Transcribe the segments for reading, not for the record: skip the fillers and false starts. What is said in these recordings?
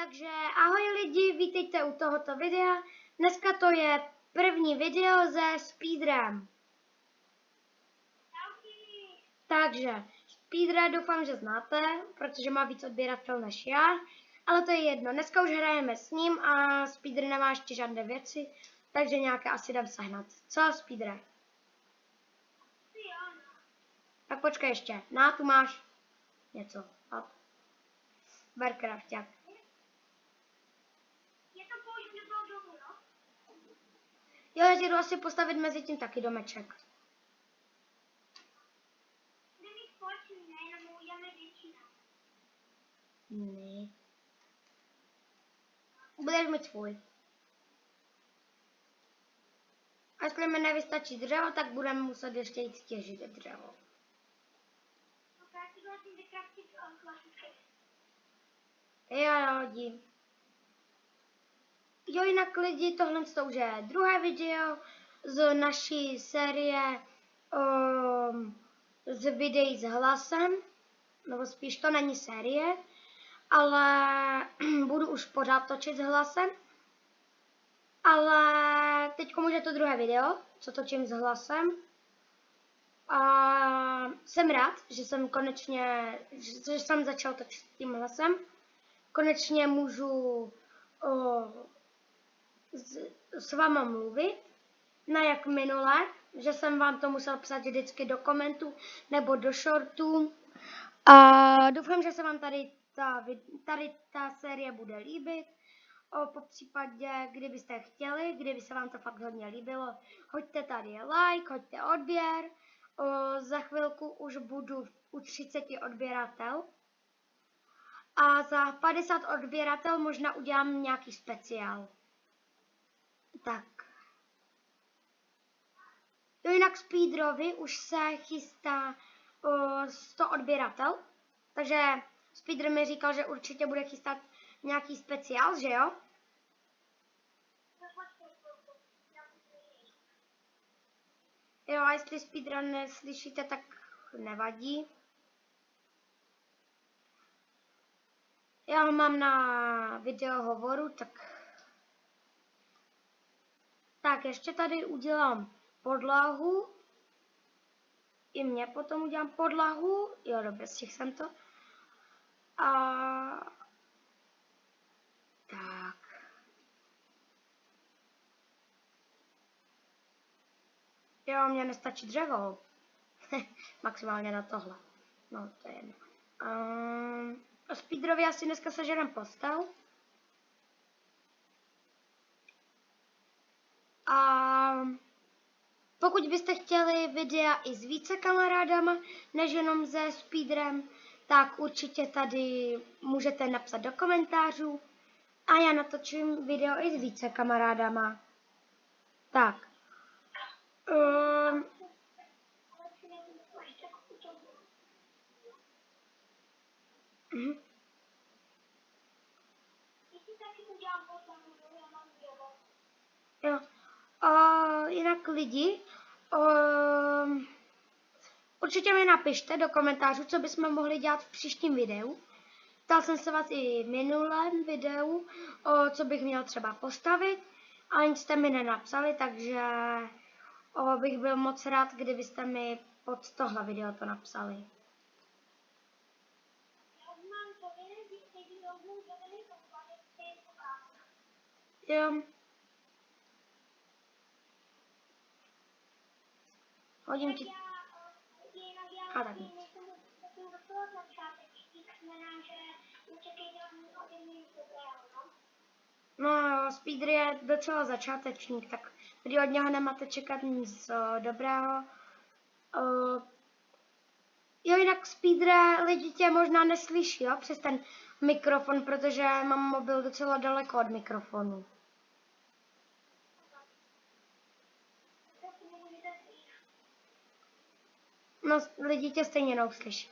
Takže ahoj lidi, vítejte u tohoto videa. Dneska to je první video ze speedrun. Takže speedrun doufám, že znáte, protože má víc odběratel než já. Ale to je jedno, dneska už hrajeme s ním a speedrun nemá ještě žádné věci, takže nějaké asi jdem sehnat. Co speedrun? Tak počkej ještě, tu máš něco. Warcrafták. Jo, já ti jdu asi postavit mezi tím taky domeček. Ne. Budeš mít svůj. A jestli mi nevystačí dřevo, tak budeme muset ještě jít těžit dřevo. Jo, lidi. Jo, jinak lidi, tohle už je druhé video z naší série z videí s hlasem, nebo spíš to není série, ale budu už pořád točit s hlasem. Ale teď už je to druhé video, co točím s hlasem. A jsem rád, že jsem konečně, že jsem začal točit s tím hlasem. Konečně můžu s váma mluvit, ne jak minule, že jsem vám to musel psát vždycky do komentů nebo do shortů. A doufám, že se vám tady ta série bude líbit. Po případě, kdybyste chtěli, kdyby se vám to fakt hodně líbilo, hoďte tady like, hoďte odběr. Za chvilku už budu u 30 odběratel. A za 50 odběratel možná udělám nějaký speciál. Tak. Jo, jinak Speedrovi už se chystá 100 odběratel. Takže Speedro mi říkal, že určitě bude chystat nějaký speciál, že jo? Jo, a jestli Speedrun neslyšíte, tak nevadí. Já ho mám na videohovoru, tak ještě tady udělám podlahu. I mě potom udělám podlahu. Jo, dobře, stihl jsem to. A tak. Jo, mně nestačí dřevo. Maximálně na tohle. No, to je jedno. Speedrovi asi dneska seženem postel. A pokud byste chtěli videa i s více kamarádama, než jenom se Speedrem, tak určitě tady můžete napsat do komentářů a já natočím video i s více kamarádama. Tak. Jo. Jinak lidi, určitě mi napište do komentářů, co bychom mohli dělat v příštím videu. Ptal jsem se vás i v minulém videu, co bych měl třeba postavit, ale nic jste mi nenapsali, takže bych byl moc rád, kdybyste mi pod tohle video to napsali. Jo. Hodím ti. A tak nic. No, Speedr je docela začátečník, tak když od něho nemáte čekat nic dobrého. Jo, jinak Speedr lidi tě možná neslyší, jo, přes ten mikrofon, protože mám mobil docela daleko od mikrofonu. No, lidi tě stejně neuslyší.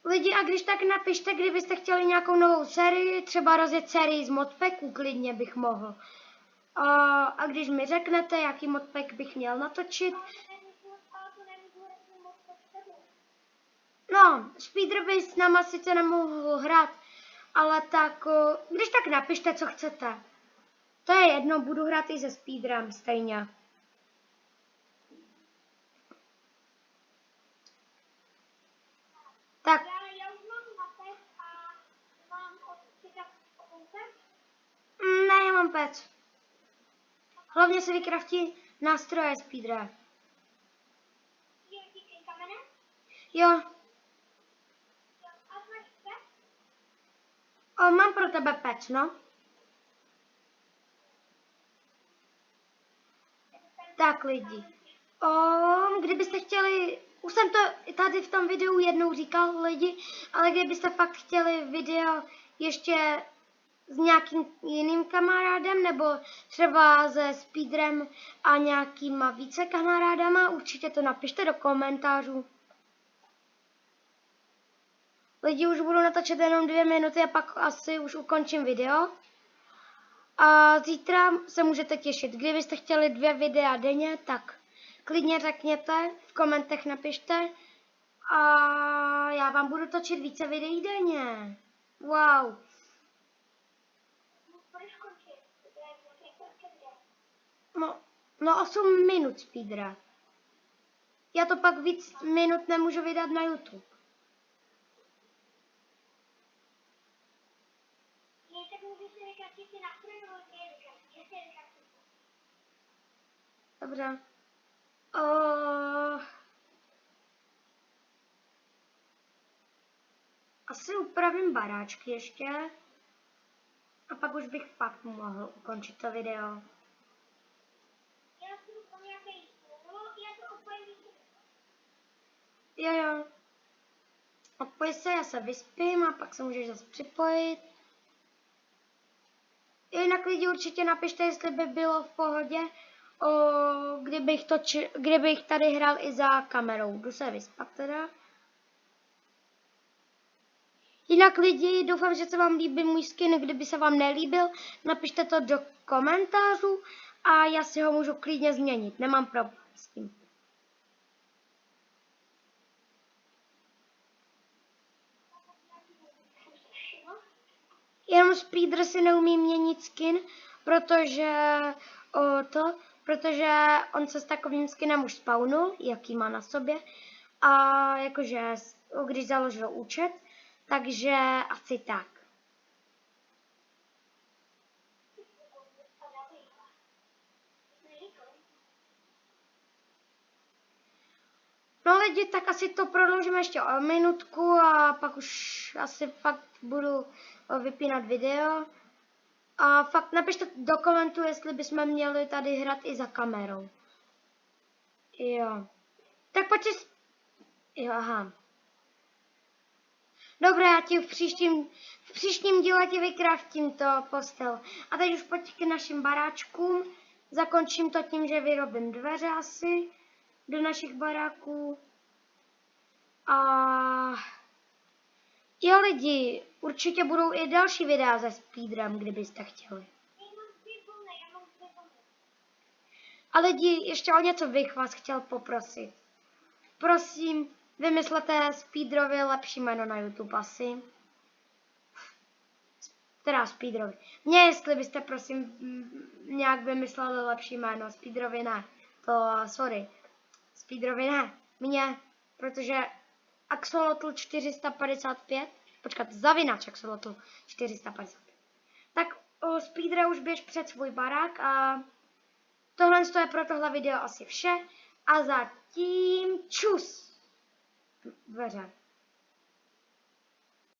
Lidi, a když tak napište, kdybyste chtěli nějakou novou sérii, třeba rozjet sérii z modpacků, klidně bych mohl. A když mi řeknete, jaký modpack bych měl natočit. No, Speedr by s náma sice nemohl hrát, Ale tak, když tak napište, co chcete. To je jedno, budu hrát i se speedrem stejně. Tak. Ne, já mám pec. Hlavně se vykraftí nástroje speedra. Jo. Mám pro tebe pec, no. Tak lidi. Kdybyste chtěli, už jsem to tady v tom videu jednou říkal lidi, ale kdybyste fakt chtěli video ještě s nějakým jiným kamarádem, nebo třeba se speedrem a nějakýma více kamarádama, určitě to napište do komentářů. Lidi, už budu natáčet jenom 2 minuty a pak asi už ukončím video. A zítra se můžete těšit. Kdybyste chtěli 2 videa denně, tak klidně řekněte, v komentech napište. A já vám budu točit více videí denně. Wow. No 8 minut speedra. Já to pak víc minut nemůžu vydat na YouTube. Dobře. Asi upravím baráčky ještě. A pak už bych fakt mohl ukončit to video. Jo. Odpoj se, já se vyspím a pak se můžeš zase připojit. Jinak lidi určitě napište, jestli by bylo v pohodě, kdybych tady hrál i za kamerou. Jdu se vyspat teda. Jinak lidi, doufám, že se vám líbí můj skin. Kdyby se vám nelíbil, napište to do komentářů a já si ho můžu klidně změnit. Nemám problém s tím. Jenom speedr si neumí měnit skin, protože on se s takovým skinem už spawnul, jaký má na sobě. A jakože, když založil účet, takže asi tak. No lidi, tak asi to prodloužíme ještě o minutku a pak už asi fakt budu vypínat video. A fakt napište do komentu, jestli bychom měli tady hrát i za kamerou. Jo. Tak pojďte... Jo, aha. Dobré, já ti v příštím díle ti vykraftím to postel. A teď už pojď k našim baráčkům. Zakončím to tím, že vyrobím dveře asi do našich baráků. A jo lidi, určitě budou i další videa se speedrem, kdybyste chtěli. A lidi, ještě o něco bych vás chtěl poprosit. Prosím, vymyslete speedrově lepší jméno na YouTube asi. Teda speedrově. Mně, jestli byste prosím nějak vymysleli lepší jméno. Speedrově ne. To, sorry. Speedrově ne. Mně, protože Axolotl 455, počkat, zavinač Axolotl 455. Tak speedre už běž před svůj barák a tohle je pro tohle video asi vše. A zatím čus! Dveře.